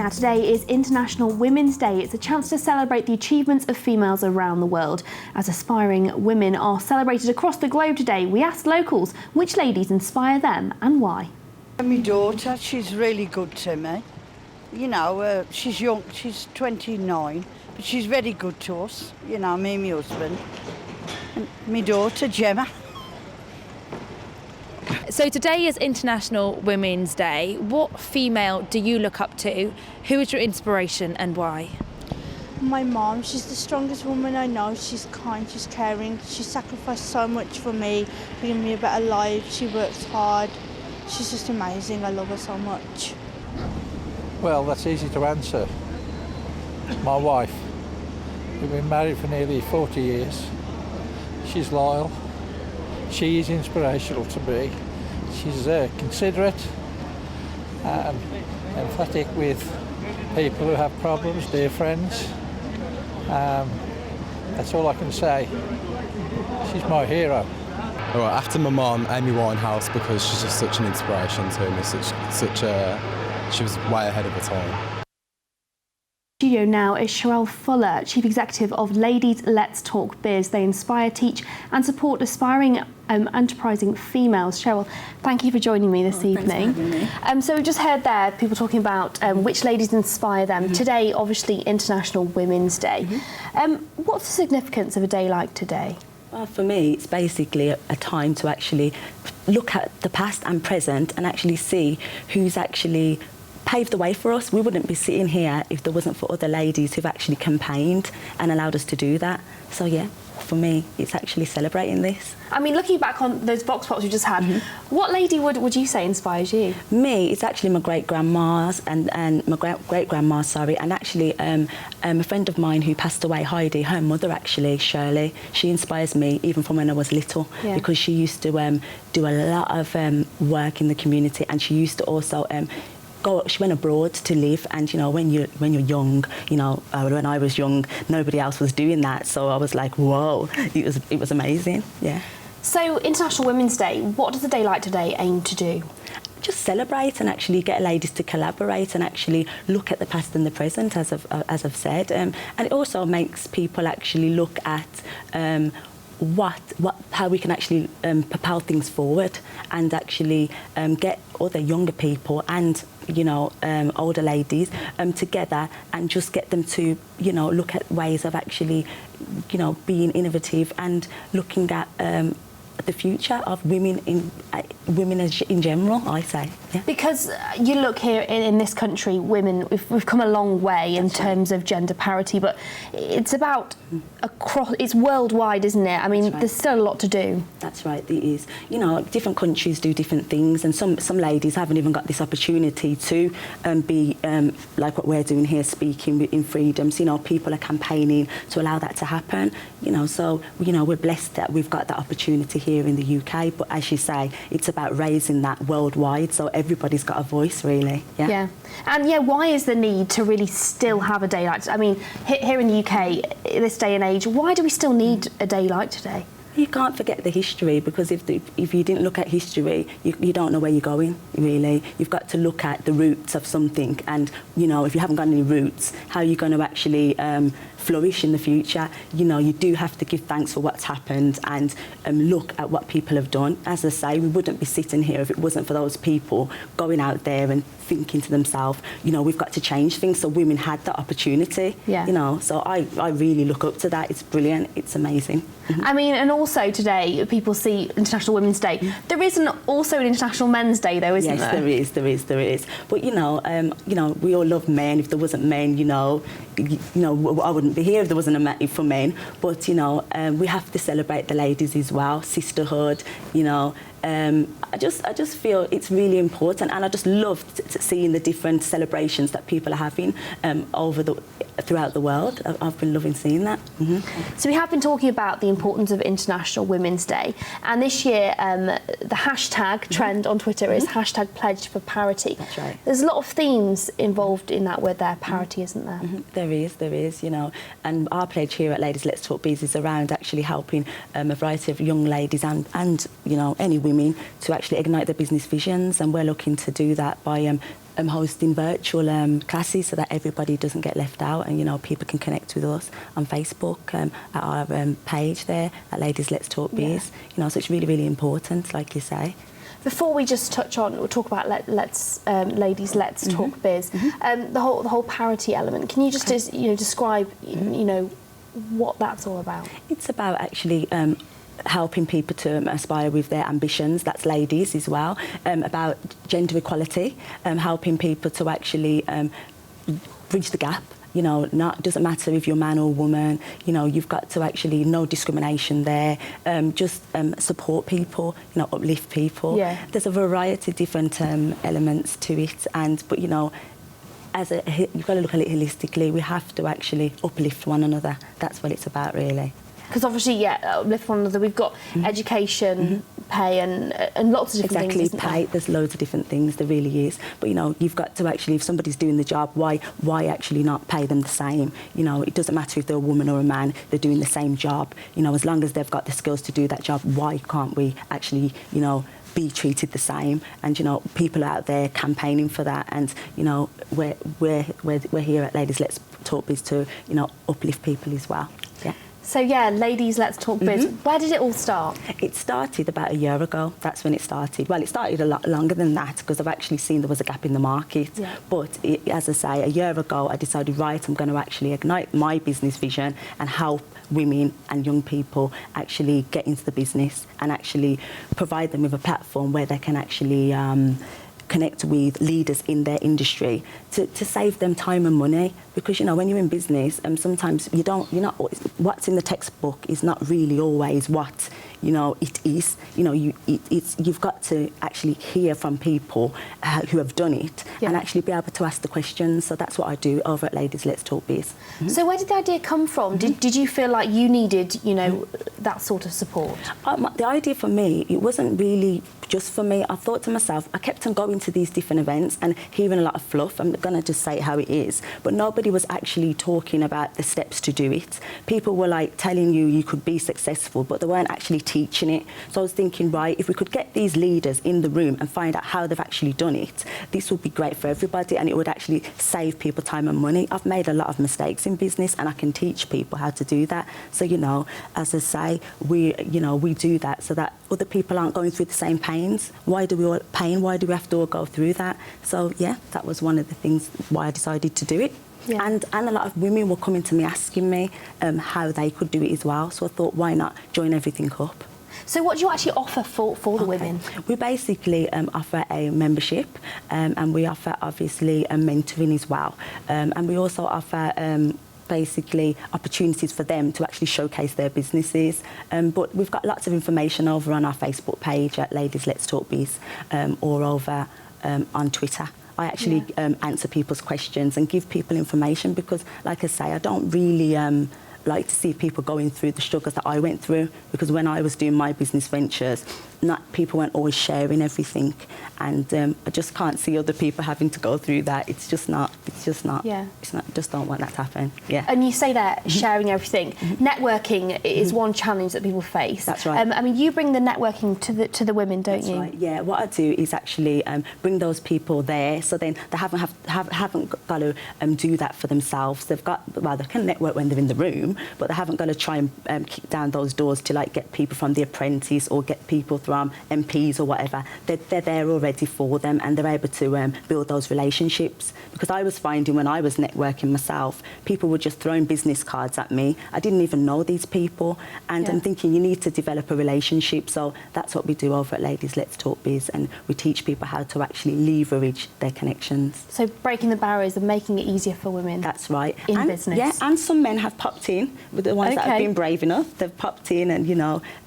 Now, today is International Women's Day. It's a chance to celebrate the achievements of females around the world. As aspiring women are celebrated across the globe today, we asked locals which ladies inspire them and why. My daughter, she's really good to me. You know, she's young, she's 29, but she's very good to us. You know, me and my husband. And my daughter, Gemma. So today is International Women's Day. What female do you look up to? Who is your inspiration and why? My mom, she's the strongest woman I know. She's kind, she's caring. She sacrificed so much for me, giving me a better life. She works hard. She's just amazing. I love her so much. Well, that's easy to answer. My wife. We've been married for nearly 40 years. She's loyal. She is inspirational to me. She's considerate, emphatic with people who have problems, dear friends. That's all I can say. She's my hero. All right, after my mum, Amy Winehouse, because she's just such an inspiration to me. She was way ahead of her time. Studio now is Sherill Fuller, Chief Executive of Ladies Let's Talk Biz. They inspire, teach and support aspiring enterprising females. Sherill, thank you for joining me this evening. So we've just heard there people talking about which ladies inspire them. Today, obviously, International Women's Day. What's the significance of a day like today? Well, for me, it's basically a time to actually look at the past and present and actually see who's actually paved the way for us. We wouldn't be sitting here if there wasn't for other ladies who've actually campaigned and allowed us to do that. So yeah, for me, it's actually celebrating this. I mean, looking back on those vox pops we just had, what lady would you say inspires you? Me, it's actually my great-grandma's and my great-grandma, sorry, and actually a friend of mine who passed away, Heidi, her mother actually, Shirley, she inspires me even from when I was little, because she used to do a lot of work in the community, and she used to also she went abroad to live, and you know, when you're young, you know, when I was young, nobody else was doing that, so I was like, whoa, it was amazing, yeah. So International Women's Day, what does a day like today aim to do? Just celebrate and actually get ladies to collaborate and actually look at the past and the present, as I've said, and it also makes people actually look at how we can actually propel things forward and actually get other younger people and, you know, older ladies together and just get them to, you know, look at ways of actually, you know, being innovative and looking at the future of women in general, I say. Yeah. Because you look here in this country, women, we've come a long way in terms of gender parity, but it's about it's worldwide, isn't it? I mean, there's still a lot to do. That's right, there is. You know, different countries do different things, and some ladies haven't even got this opportunity to be like what we're doing here, speaking in freedoms. You know, people are campaigning to allow that to happen. You know, so, you know, we're blessed that we've got that opportunity here in the UK, but as you say, it's about raising that worldwide, so everybody's got a voice, really. Yeah. And yeah, why is the need to really still have a day like today? I mean, here in the UK, this day and age, why do we still need a day like today? You can't forget the history, because if you didn't look at history, you don't know where you're going, really. You've got to look at the roots of something, and, you know, if you haven't got any roots, how are you going to actually flourish in the future? You know, you do have to give thanks for what's happened and look at what people have done. As I say, we wouldn't be sitting here if it wasn't for those people going out there and thinking to themselves, you know, we've got to change things, so women had that opportunity. Yeah. You know, so I really look up to that. It's brilliant. It's amazing. I mean, and also today, people see International Women's Day. There isn't also an International Men's Day, though, isn't there? Yes, there is. But, you know, we all love men. If there wasn't men, you know, I wouldn't be here if there wasn't a man for men. But, you know, we have to celebrate the ladies as well, sisterhood, you know. I just feel it's really important, and I just love seeing the different celebrations that people are having throughout the world. I've been loving seeing that. So we have been talking about the importance of International Women's Day, and this year the hashtag trend on Twitter is hashtag Pledge for Parity. That's right. There's a lot of themes involved in that where there parity, isn't there? There is, you know, and our pledge here at Ladies Let's Talk Biz is around actually helping a variety of young ladies and you know, any women to actually ignite their business visions, and we're looking to do that by hosting virtual classes so that everybody doesn't get left out, and people can connect with us on Facebook at our page there at Ladies Let's Talk Biz. So it's really, really important, like you say. Before we just we'll talk about Ladies Let's Talk Biz. The whole parity element. Can you just describe what that's all about? It's about actually helping people to aspire with their ambitions. That's ladies as well. About gender equality, helping people to actually bridge the gap. Doesn't matter if you're man or woman. You've got to actually no discrimination there. Just support people. Uplift people. Yeah. There's a variety of different elements to it, but you've got to look at it holistically. We have to actually uplift one another. That's what it's about, really. Because obviously, uplift one another. We've got education, pay, and lots of different things. Exactly, pay. There's loads of different things. There really is. But you've got to actually, if somebody's doing the job, why actually not pay them the same? It doesn't matter if they're a woman or a man. They're doing the same job. As long as they've got the skills to do that job, why can't we actually, be treated the same? And people are out there campaigning for that. And we're here at Ladies Let's Talk Biz to uplift people as well. Yeah. So Ladies Let's Talk Biz. Where did it all start? It started about a year ago. That's when it started. Well, it started a lot longer than that because I've actually seen there was a gap in the market. Yeah. But as I say, a year ago, I decided, right, I'm going to actually ignite my business vision and help women and young people actually get into the business and actually provide them with a platform where they can actually connect with leaders in their industry to save them time and money, because when you're in business, sometimes what's in the textbook is not really always what it is. You've got to actually hear from people who have done it and actually be able to ask the questions. So that's what I do over at Ladies Let's Talk Biz. So where did the idea come from? Did you feel like you needed that sort of support? The idea for me, it wasn't really just for me. I thought to myself, I kept on going to these different events and hearing a lot of fluff. I'm going to just say it how it is. But nobody was actually talking about the steps to do it. People were like telling you could be successful, but they weren't actually teaching it. So I was thinking, right, if we could get these leaders in the room and find out how they've actually done it, this would be great for everybody and it would actually save people time and money. I've made a lot of mistakes in business and I can teach people how to do that. So, as I say, we do that so that other people aren't going through the same pains. Why do we all have to all go through that? So, that was one of the things why I decided to do it. Yeah. And a lot of women were coming to me asking me how they could do it as well. So I thought, why not join everything up? So what do you actually offer for the women? We basically offer a membership and we offer obviously a mentoring as well. And we also offer basically opportunities for them to actually showcase their businesses. But we've got lots of information over on our Facebook page at Ladies Let's Talk Biz or over on Twitter. I actually answer people's questions and give people information because, like I say, I don't really like to see people going through the struggles that I went through, because when I was doing my business ventures, people weren't always sharing everything, and I just can't see other people having to go through that. It's just not. Just don't want that to happen. Yeah. And you say that sharing everything, networking is one challenge that people face. That's right. I mean, you bring the networking to the women, don't you? Right. Yeah. What I do is actually bring those people there, so then they haven't got to do that for themselves. They can network when they're in the room, but they haven't got to try and kick down those doors to get people from The Apprentice or get people from MPs or whatever. They're there already for them, and they're able to build those relationships. Because I was finding when I was networking myself, people were just throwing business cards at me. I didn't even know these people, and I'm thinking you need to develop a relationship. So that's what we do over at Ladies Let's Talk Biz, and we teach people how to actually leverage their connections. So breaking the barriers and making it easier for women. That's right. In business. Yeah, and some men have popped in, with the ones that have been brave enough. They've popped in and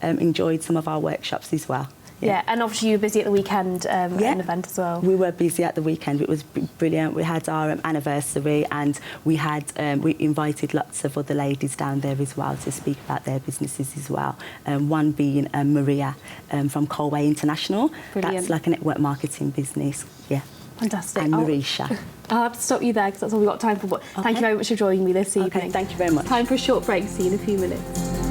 enjoyed some of our workshops as well. Yeah, and obviously you were busy at the weekend an event as well. We were busy at the weekend. It was brilliant. We had our anniversary, and we invited lots of other ladies down there as well to speak about their businesses as well. One being Maria from Colway International. Brilliant. That's like a network marketing business. Yeah. Fantastic. And Marisha. I'll have to stop you there because that's all we've got time for. But thank you very much for joining me this evening. Okay, thank you very much. Time for a short break. See you in a few minutes.